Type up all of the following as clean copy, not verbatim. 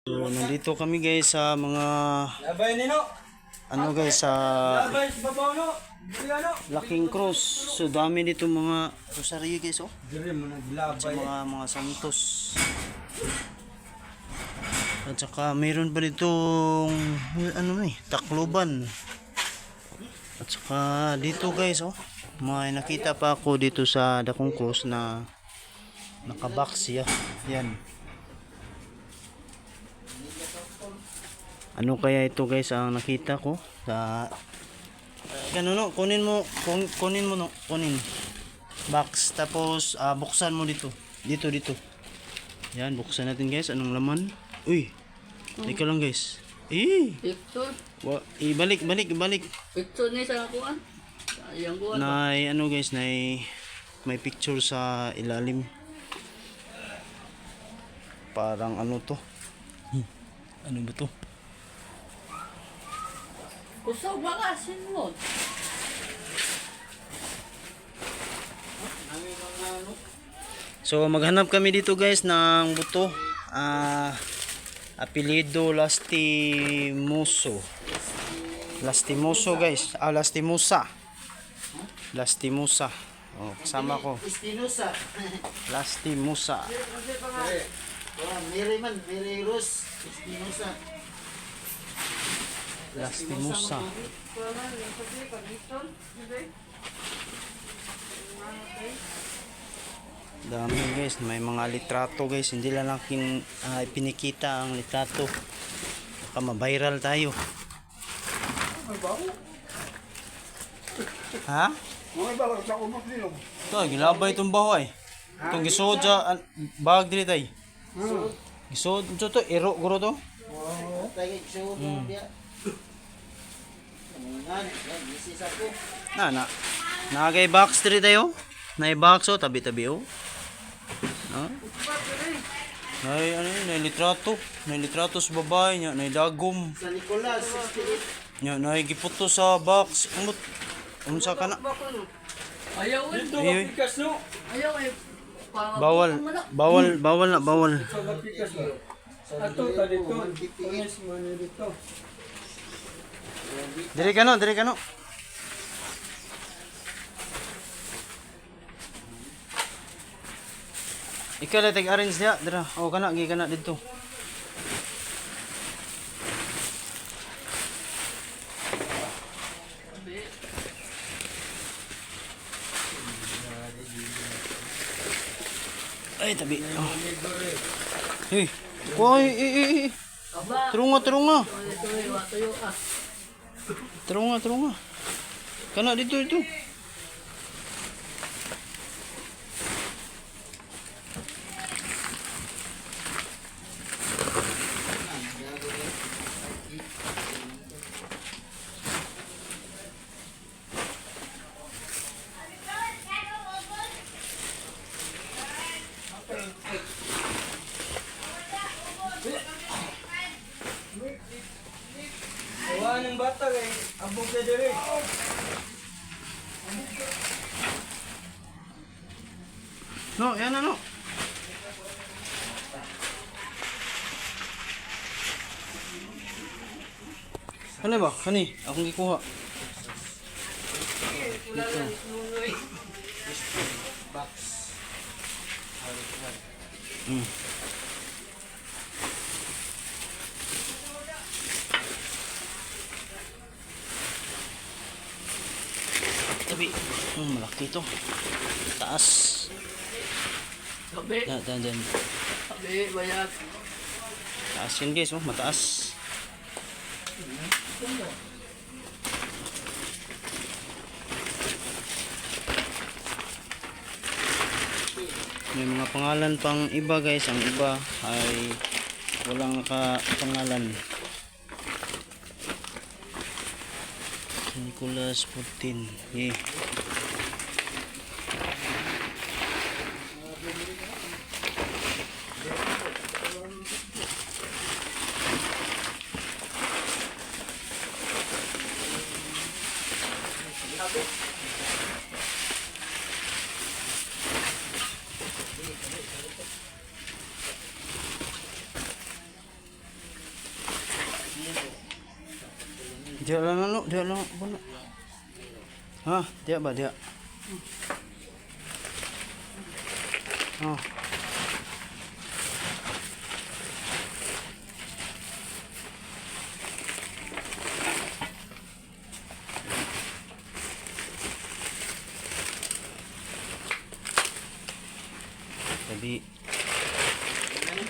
So, nandito kami guys sa mga Labay nino. guys sa Labay sa babaw no. Ano? Laking Cross. So dami dito mga rosaryo guys oh. Dire mo Sa naglabay. mga santos. At saka mayroon pa ditong Tacloban. At saka dito guys oh, may nakita pa ako dito sa Dakong Cross na nakabox siya. Yan. Ano kaya ito guys ang nakita ko sa no, kunin mo no, kunin box tapos buksan mo dito. Dito. Yan, buksan natin guys. Anong laman? Uy. Teka lang guys. Picture. Ibalik. Picture ni sa kuan. Sayang kuan. Ano guys, may picture sa ilalim. Parang ano to? Ano ba to? Kusog bakasin mo. So maghanap kami dito guys ng buto. Apelido Lastimoso. Lastimoso guys. Lastimosa. Oh, kasama ko. Istinosa. Lastimosa. Mary Rose. Istinosa. Lastimosa. Dami guys, may mga litrato guys, hindi lang pinikita ang litrato. Baka ma-viral tayo. Ha? Mga bago sa kumot nino. Ito, gilabay itong bahoy. Itong gisod sa bag dili tay. Gisod, ito to, ero guro to. Tayo show mo dia. Na. Nagay box diri tayo. Nay box oh, tabi-tabi oh. Ha? Nay nay litrato. Nay litrato sa babae niya, nay dagom. Sa Nicolas 68. Nya nay giputo sa box. Umot. Unsa kana? Ayaw Dito Ay. mapikas no. Ayaw ay Bawal na. Sa mapikas no. Ato ta dito. Punis mo ni dito. Dire ka no. Ikaw lang tag-arrange niya. Dira. O kana, gi kana dito. Ay, tabi. Oh. Hey. Koy, Aba. Turunga. Tuyo Turunga. Kana dito. Awan ng bata kay abog na dire. No, yan ano. Ano ba? Kani, akong gikuha. Mm. Tabi. Malaki ito. Taas. Sabi. Yan. Sabi bayag. Taas yun guys, oh, mataas. May mga pangalan pang iba guys, ang iba ay walang nakapangalan. Nicolas 14. Yeah. Dia lang ano, dia lang puno. Ha, dia ba dia? Oh. Tabi. Tabi.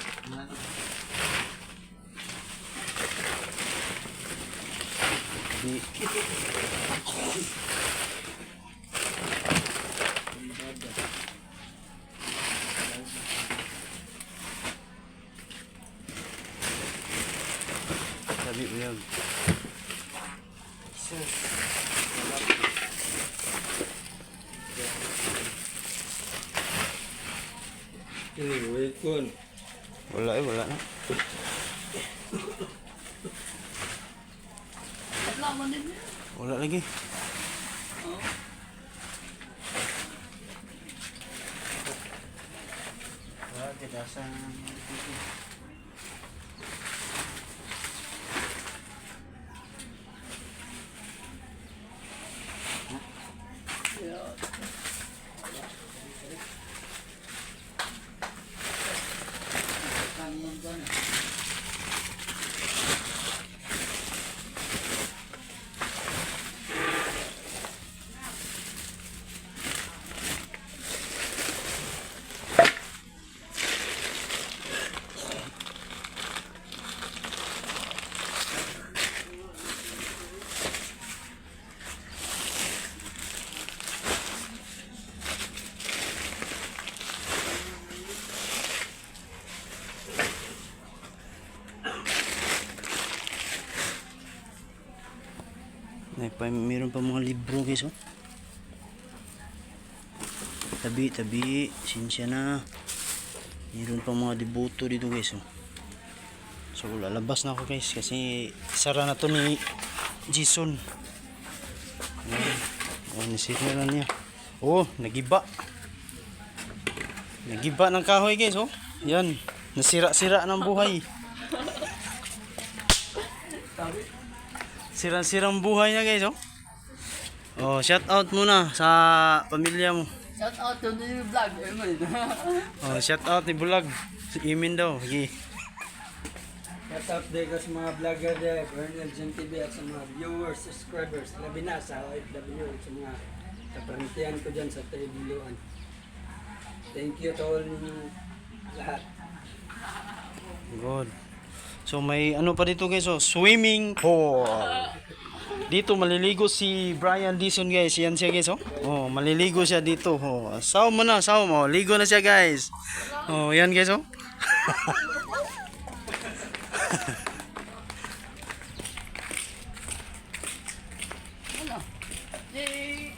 Tabi uyag. Wait kun. Wala wala na. Wala man din. Wala lagi. Oh. Wala tidasan. Yeah. Meron pa mga libro guys oh. Tabi, tabi, sinsya na. Meron pa mga debuto dito guys oh. So lalabas na ako guys kasi sara na to ni Jason. Oh, nasira na niya. Oh, nagiba. Nagiba ng kahoy guys oh. Yan, nasira-sira ng buhay. Sirang-sirang buhay niya guys oh. Oh, shout out muna sa pamilya mo. Shout out to the vlog. Oh, shout out ni Bulag. Si Imin daw. Sige. Shout out din ko sa mga vlogger din, Bernal Jim TV at sa mga viewers, subscribers, labi na sa OFW, sa mga kaparintihan ko dyan sa Taybiluan. Thank you to all lahat. Good. So may ano pa dito guys oh, swimming pool. Dito maliligo si Brian Dison guys. Yan siya guys oh. Oh, maliligo siya dito. Oh, saw mo na, saw mo. Ligo na siya guys. Oh, yan guys oh. Ano? Eh,